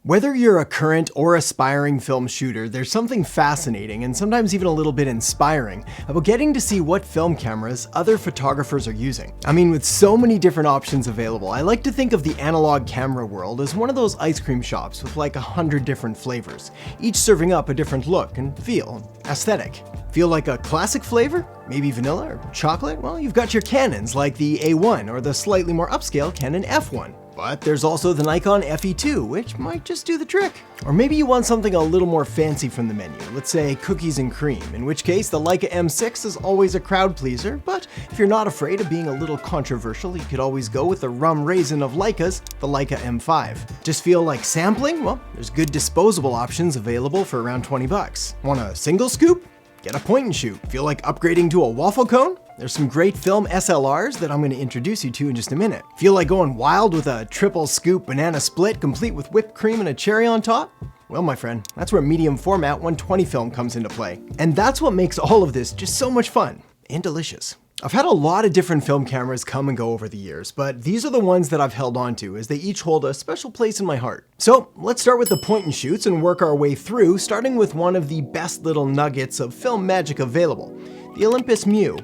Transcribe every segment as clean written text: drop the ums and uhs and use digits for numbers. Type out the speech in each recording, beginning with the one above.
Whether you're a current or aspiring film shooter, there's something fascinating and sometimes even a little bit inspiring about getting to see what film cameras other photographers are using. I mean, with so many different options available, I like to think of the analog camera world as one of those ice cream shops with like 100 different flavors, each serving up a different look and feel, aesthetic. Feel like a classic flavor? Maybe vanilla or chocolate? Well, you've got your Canons like the A1 or the slightly more upscale Canon F1. But there's also the Nikon FE2, which might just do the trick. Or maybe you want something a little more fancy from the menu, let's say cookies and cream, in which case the Leica M6 is always a crowd pleaser, but if you're not afraid of being a little controversial, you could always go with the rum raisin of Leicas, the Leica M5. Just feel like sampling? Well, there's good disposable options available for around 20 bucks. Want a single scoop? Get a point and shoot. Feel like upgrading to a waffle cone? There's some great film SLRs that I'm going to introduce you to in just a minute. Feel like going wild with a triple scoop banana split complete with whipped cream and a cherry on top? Well, my friend, that's where medium format 120 film comes into play. And that's what makes all of this just so much fun and delicious. I've had a lot of different film cameras come and go over the years, but these are the ones that I've held on to as they each hold a special place in my heart. So let's start with the point and shoots and work our way through, starting with one of the best little nuggets of film magic available, the Olympus Mju.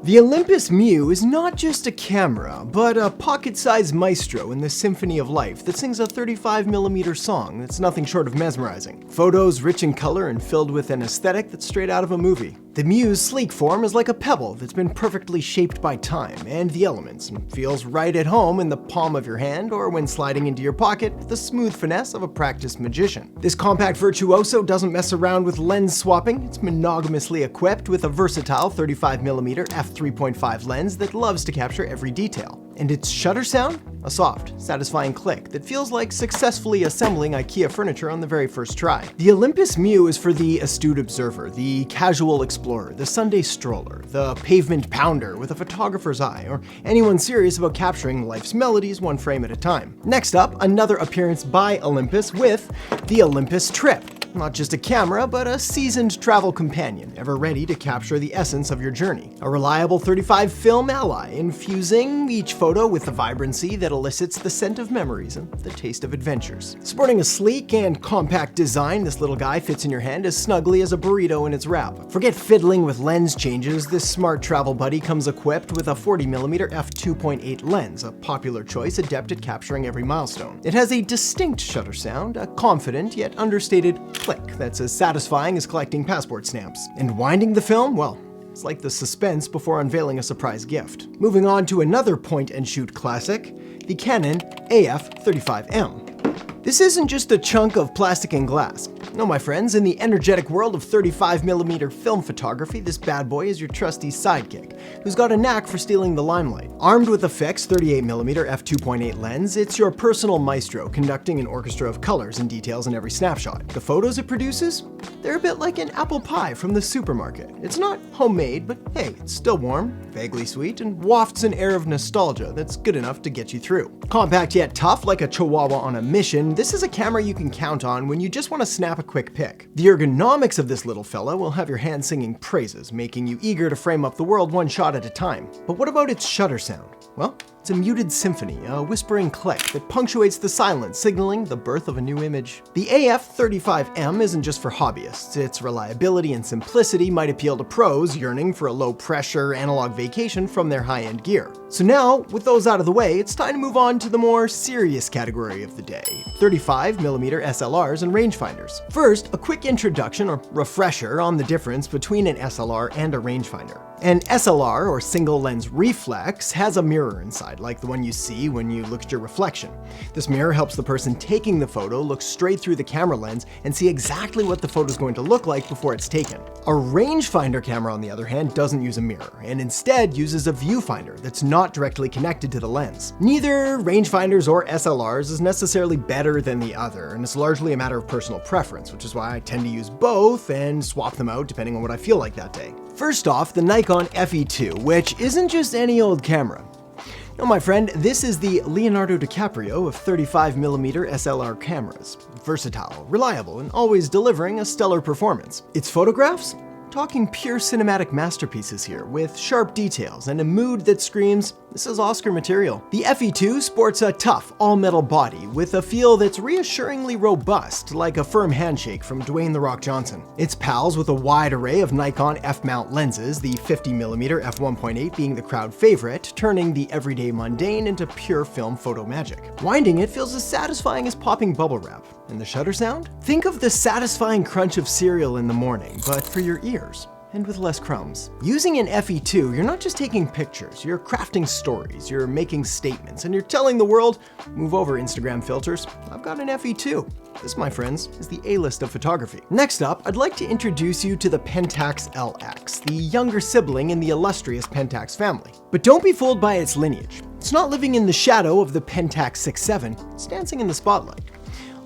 The Olympus Mju is not just a camera, but a pocket-sized maestro in the symphony of life that sings a 35mm song that's nothing short of mesmerizing. Photos rich in color and filled with an aesthetic that's straight out of a movie. The Mju's sleek form is like a pebble that's been perfectly shaped by time and the elements and feels right at home in the palm of your hand or when sliding into your pocket with the smooth finesse of a practiced magician. This compact virtuoso doesn't mess around with lens swapping. It's monogamously equipped with a versatile 35mm f3.5 lens that loves to capture every detail. And its shutter sound? A soft, satisfying click that feels like successfully assembling IKEA furniture on the very first try. The Olympus Mju is for the astute observer, the casual explorer, the Sunday stroller, the pavement pounder with a photographer's eye, or anyone serious about capturing life's melodies one frame at a time. Next up, another appearance by Olympus with the Olympus Trip. Not just a camera, but a seasoned travel companion, ever ready to capture the essence of your journey. A reliable 35 film ally, infusing each photo with the vibrancy that elicits the scent of memories and the taste of adventures. Sporting a sleek and compact design, this little guy fits in your hand as snugly as a burrito in its wrap. Forget fiddling with lens changes, this smart travel buddy comes equipped with a 40mm f2.8 lens, a popular choice adept at capturing every milestone. It has a distinct shutter sound, a confident yet understated click that's as satisfying as collecting passport stamps. And winding the film? Well, it's like the suspense before unveiling a surprise gift. Moving on to another point and shoot classic, the Canon AF35M. This isn't just a chunk of plastic and glass. No, my friends, in the energetic world of 35mm film photography, this bad boy is your trusty sidekick, who's got a knack for stealing the limelight. Armed with a fixed 38mm f2.8 lens, it's your personal maestro conducting an orchestra of colors and details in every snapshot. The photos it produces? They're a bit like an apple pie from the supermarket. It's not homemade, but hey, it's still warm, vaguely sweet, and wafts an air of nostalgia that's good enough to get you through. Compact yet tough, like a chihuahua on a mission, this is a camera you can count on when you just want to snap a quick pic. The ergonomics of this little fella will have your hand singing praises, making you eager to frame up the world one shot at a time. But what about its shutter sound? Well, it's a muted symphony, a whispering click that punctuates the silence, signaling the birth of a new image. The AF35M isn't just for hobbyists. Its reliability and simplicity might appeal to pros yearning for a low-pressure analog vacation from their high-end gear. So now, with those out of the way, it's time to move on to the more serious category of the day, 35mm SLRs and rangefinders. First, a quick introduction or refresher on the difference between an SLR and a rangefinder. An SLR, or single lens reflex, has a mirror inside, like the one you see when you look at your reflection. This mirror helps the person taking the photo look straight through the camera lens and see exactly what the photo is going to look like before it's taken. A rangefinder camera, on the other hand, doesn't use a mirror, and instead uses a viewfinder that's not directly connected to the lens. Neither rangefinders or SLRs is necessarily better than the other, and it's largely a matter of personal preference, which is why I tend to use both and swap them out depending on what I feel like that day. First off, the Nikon FE2, which isn't just any old camera. No, my friend, this is the Leonardo DiCaprio of 35mm SLR cameras. Versatile, reliable, and always delivering a stellar performance. Its photographs? Talking pure cinematic masterpieces here, with sharp details and a mood that screams, This is Oscar material. The FE2 sports a tough, all-metal body with a feel that's reassuringly robust, like a firm handshake from Dwayne "The Rock" Johnson. It's pals with a wide array of Nikon f-mount lenses, the 50mm f1.8 being the crowd favorite, turning the everyday mundane into pure film photo magic. Winding it feels as satisfying as popping bubble wrap. And the shutter sound? Think of the satisfying crunch of cereal in the morning, but for your ears. And with less crumbs. Using an FE2, you're not just taking pictures, you're crafting stories, you're making statements, and you're telling the world, move over Instagram filters, I've got an FE2. This, my friends, is the A-list of photography. Next up, I'd like to introduce you to the Pentax LX, the younger sibling in the illustrious Pentax family. But don't be fooled by its lineage. It's not living in the shadow of the Pentax 6.7, it's dancing in the spotlight.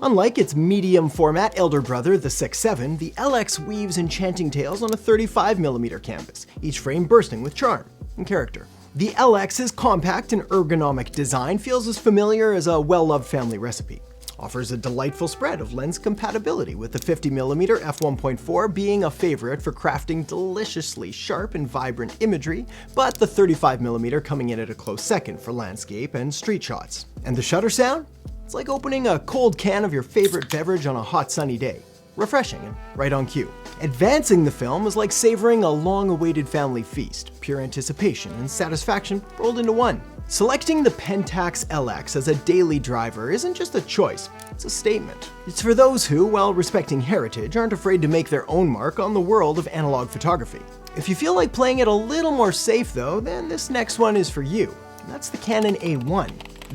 Unlike its medium format elder brother, the 6.7, the LX weaves enchanting tales on a 35mm canvas, each frame bursting with charm and character. The LX's compact and ergonomic design feels as familiar as a well-loved family recipe. Offers a delightful spread of lens compatibility, with the 50mm f1.4 being a favorite for crafting deliciously sharp and vibrant imagery, but the 35mm coming in at a close second for landscape and street shots. And the shutter sound? It's like opening a cold can of your favorite beverage on a hot sunny day. Refreshing and right on cue. Advancing the film is like savoring a long-awaited family feast, pure anticipation and satisfaction rolled into one. Selecting the Pentax LX as a daily driver isn't just a choice, it's a statement. It's for those who, while respecting heritage, aren't afraid to make their own mark on the world of analog photography. If you feel like playing it a little more safe though, then this next one is for you. And that's the Canon A1.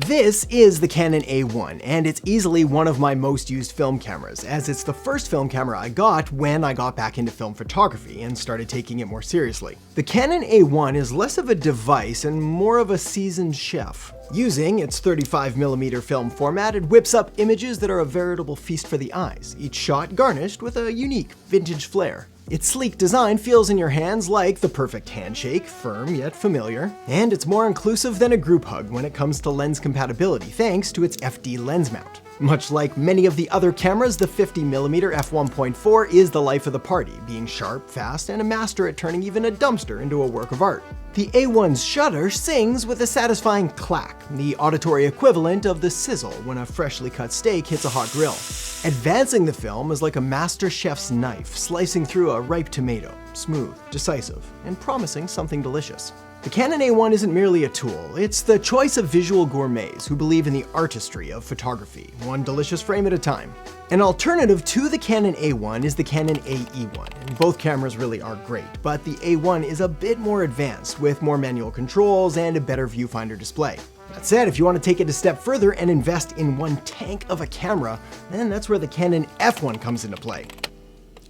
This is the Canon A1, and it's easily one of my most used film cameras, as it's the first film camera I got when I got back into film photography and started taking it more seriously. The Canon A1 is less of a device and more of a seasoned chef. Using its 35mm film format, it whips up images that are a veritable feast for the eyes, each shot garnished with a unique, vintage flair. Its sleek design feels in your hands like the perfect handshake, firm yet familiar, and it's more inclusive than a group hug when it comes to lens compatibility thanks to its FD lens mount. Much like many of the other cameras, the 50mm f1.4 is the life of the party, being sharp, fast, and a master at turning even a dumpster into a work of art. The A1's shutter sings with a satisfying clack, the auditory equivalent of the sizzle when a freshly cut steak hits a hot grill. Advancing the film is like a master chef's knife slicing through a ripe tomato, smooth, decisive, and promising something delicious. The Canon A1 isn't merely a tool, it's the choice of visual gourmets who believe in the artistry of photography, one delicious frame at a time. An alternative to the Canon A1 is the Canon AE1, and both cameras really are great, but the A1 is a bit more advanced with more manual controls and a better viewfinder display. That said, if you want to take it a step further and invest in one tank of a camera, then that's where the Canon F1 comes into play.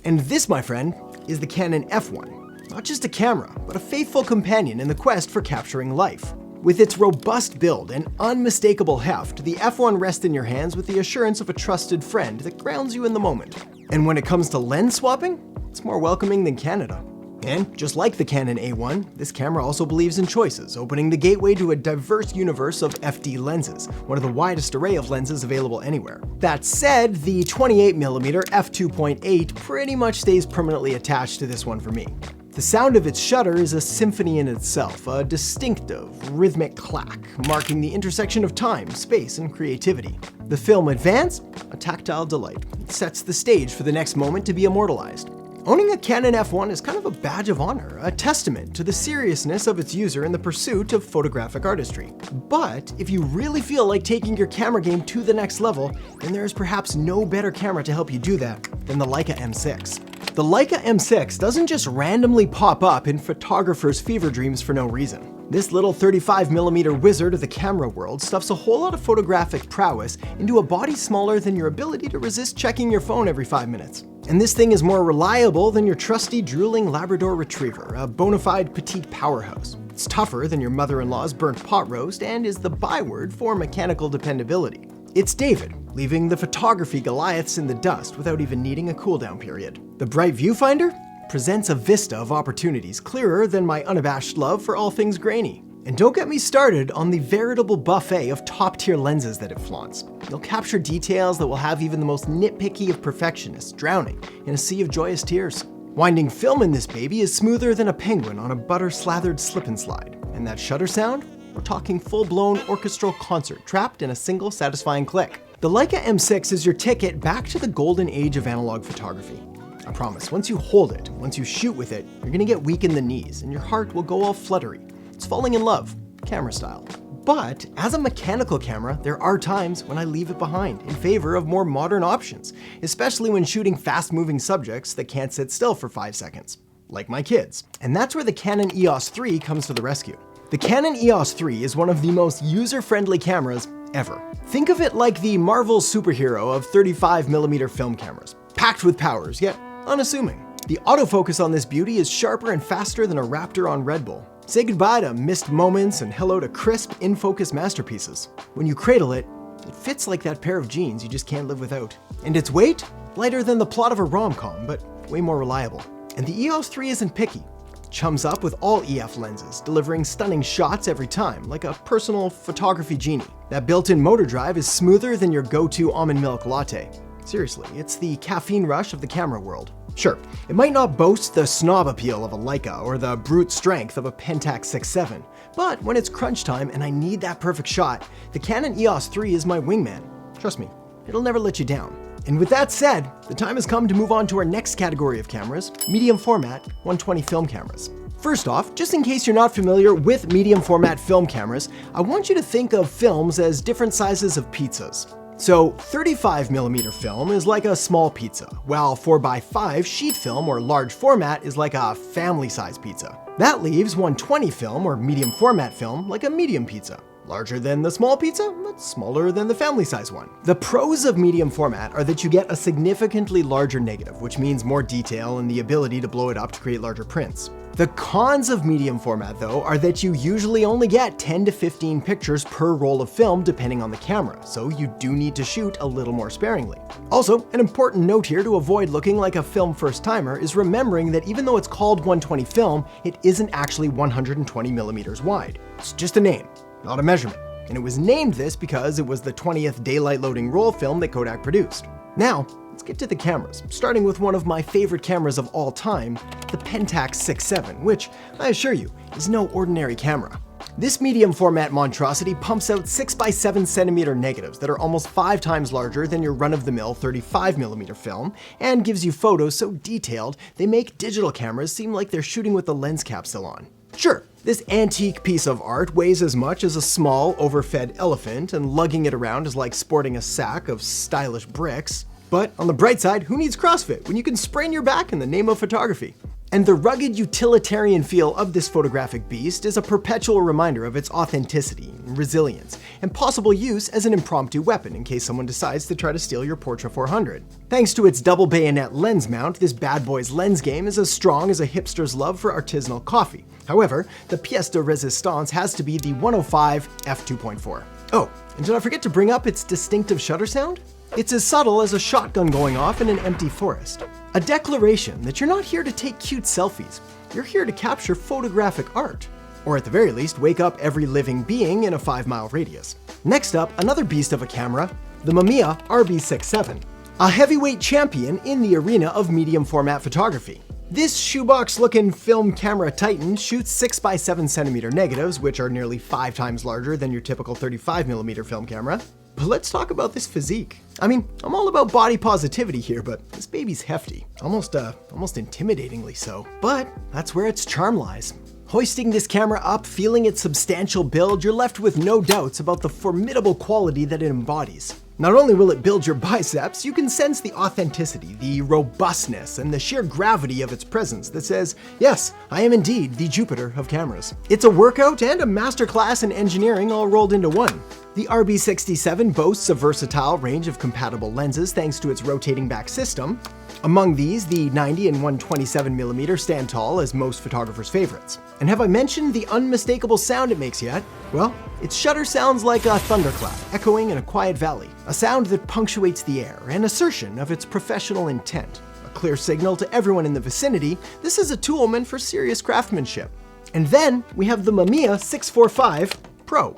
And this, my friend, is the Canon F1. Not just a camera, but a faithful companion in the quest for capturing life. With its robust build and unmistakable heft, the F1 rests in your hands with the assurance of a trusted friend that grounds you in the moment. And when it comes to lens swapping, it's more welcoming than Canada. And just like the Canon A1, this camera also believes in choices, opening the gateway to a diverse universe of FD lenses, one of the widest array of lenses available anywhere. That said, the 28mm f2.8 pretty much stays permanently attached to this one for me. The sound of its shutter is a symphony in itself, a distinctive, rhythmic clack, marking the intersection of time, space, and creativity. The film advance, a tactile delight. It sets the stage for the next moment to be immortalized. Owning a Canon F1 is kind of a badge of honor, a testament to the seriousness of its user in the pursuit of photographic artistry. But if you really feel like taking your camera game to the next level, then there is perhaps no better camera to help you do that than the Leica M6. The Leica M6 doesn't just randomly pop up in photographers' fever dreams for no reason. This little 35mm wizard of the camera world stuffs a whole lot of photographic prowess into a body smaller than your ability to resist checking your phone every 5 minutes. And this thing is more reliable than your trusty drooling Labrador Retriever, a bona fide petite powerhouse. It's tougher than your mother-in-law's burnt pot roast and is the byword for mechanical dependability. It's David, leaving the photography Goliaths in the dust without even needing a cooldown period. The bright viewfinder presents a vista of opportunities clearer than my unabashed love for all things grainy. And don't get me started on the veritable buffet of top-tier lenses that it flaunts. You'll capture details that will have even the most nitpicky of perfectionists drowning in a sea of joyous tears. Winding film in this baby is smoother than a penguin on a butter-slathered slip and slide. And that shutter sound? We're talking full-blown orchestral concert trapped in a single satisfying click. The Leica M6 is your ticket back to the golden age of analog photography. I promise, once you hold it, once you shoot with it, you're gonna get weak in the knees and your heart will go all fluttery. It's falling in love, camera style. But as a mechanical camera, there are times when I leave it behind in favor of more modern options, especially when shooting fast-moving subjects that can't sit still for 5 seconds, like my kids. And that's where the Canon EOS 3 comes to the rescue. The Canon EOS 3 is one of the most user-friendly cameras ever. Think of it like the Marvel superhero of 35mm film cameras, packed with powers, yet unassuming. The autofocus on this beauty is sharper and faster than a Raptor on Red Bull. Say goodbye to missed moments and hello to crisp, in-focus masterpieces. When you cradle it, it fits like that pair of jeans you just can't live without. And its weight? Lighter than the plot of a rom-com, but way more reliable. And the EOS 3 isn't picky. It chums up with all EF lenses, delivering stunning shots every time, like a personal photography genie. That built-in motor drive is smoother than your go-to almond milk latte. Seriously, it's the caffeine rush of the camera world. Sure, it might not boast the snob appeal of a Leica or the brute strength of a Pentax 6.7, but when it's crunch time and I need that perfect shot, the Canon EOS 3 is my wingman. Trust me, it'll never let you down. And with that said, the time has come to move on to our next category of cameras, medium format 120 film cameras. First off, just in case you're not familiar with medium format film cameras, I want you to think of films as different sizes of pizzas. So 35mm film is like a small pizza, while 4x5 sheet film or large format is like a family-size pizza. That leaves 120 film or medium format film like a medium pizza. Larger than the small pizza, but smaller than the family-size one. The pros of medium format are that you get a significantly larger negative, which means more detail and the ability to blow it up to create larger prints. The cons of medium format, though, are that you usually only get 10 to 15 pictures per roll of film depending on the camera, so you do need to shoot a little more sparingly. Also, an important note here to avoid looking like a film first-timer is remembering that even though it's called 120 film, it isn't actually 120mm wide. It's just a name, not a measurement. And it was named this because it was the 20th daylight loading roll film that Kodak produced. Now, let's get to the cameras, starting with one of my favorite cameras of all time, the Pentax 6.7, which, I assure you, is no ordinary camera. This medium format monstrosity pumps out 6x7cm negatives that are almost 5 times larger than your run-of-the-mill 35mm film, and gives you photos so detailed they make digital cameras seem like they're shooting with the lens cap still on. Sure, this antique piece of art weighs as much as a small, overfed elephant, and lugging it around is like sporting a sack of stylish bricks. But on the bright side, who needs CrossFit when you can sprain your back in the name of photography? And the rugged utilitarian feel of this photographic beast is a perpetual reminder of its authenticity, resilience, and possible use as an impromptu weapon in case someone decides to try to steal your Portra 400. Thanks to its double bayonet lens mount, this bad boy's lens game is as strong as a hipster's love for artisanal coffee. However, the pièce de résistance has to be the 105 f2.4. Oh, and did I forget to bring up its distinctive shutter sound? It's as subtle as a shotgun going off in an empty forest. A declaration that you're not here to take cute selfies, you're here to capture photographic art. Or at the very least, wake up every living being in a 5-mile radius. Next up, another beast of a camera, the Mamiya RB67. A heavyweight champion in the arena of medium format photography. This shoebox-looking film camera titan shoots 6x7cm negatives, which are nearly 5 times larger than your typical 35mm film camera. But let's talk about this physique. I mean, I'm all about body positivity here, but this baby's hefty. Almost intimidatingly so. But that's where its charm lies. Hoisting this camera up, feeling its substantial build, you're left with no doubts about the formidable quality that it embodies. Not only will it build your biceps, you can sense the authenticity, the robustness, and the sheer gravity of its presence that says, yes, I am indeed the Jupiter of cameras. It's a workout and a masterclass in engineering all rolled into one. The RB67 boasts a versatile range of compatible lenses thanks to its rotating back system. Among these, the 90 and 127mm stand tall as most photographers' favorites. And have I mentioned the unmistakable sound it makes yet? Well, its shutter sounds like a thunderclap echoing in a quiet valley, a sound that punctuates the air, an assertion of its professional intent. A clear signal to everyone in the vicinity, this is a tool meant for serious craftsmanship. And then we have the Mamiya 645 Pro.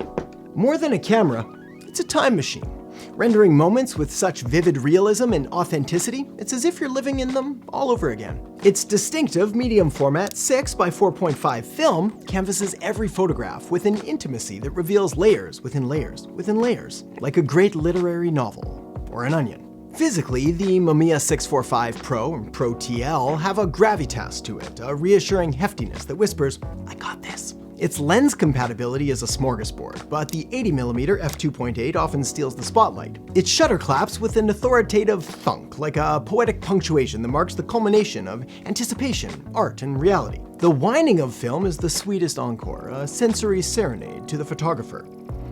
More than a camera, it's a time machine. rendering moments with such vivid realism and authenticity, it's as if you're living in them all over again. Its distinctive medium format 6 by 4.5 film canvases every photograph with an intimacy that reveals layers within layers within layers, like a great literary novel or an onion. Physically, the Mamiya 645 Pro and Pro TL have a gravitas to it, a reassuring heftiness that whispers, "I got this." Its lens compatibility is a smorgasbord, but the 80mm f2.8 often steals the spotlight. Its shutter claps with an authoritative thunk, like a poetic punctuation that marks the culmination of anticipation, art, and reality. The whining of film is the sweetest encore, a sensory serenade to the photographer.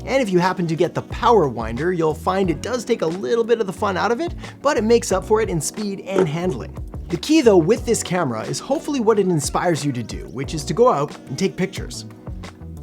And if you happen to get the power winder, you'll find it does take a little bit of the fun out of it, but it makes up for it in speed and handling. The key though with this camera is hopefully what it inspires you to do, which is to go out and take pictures.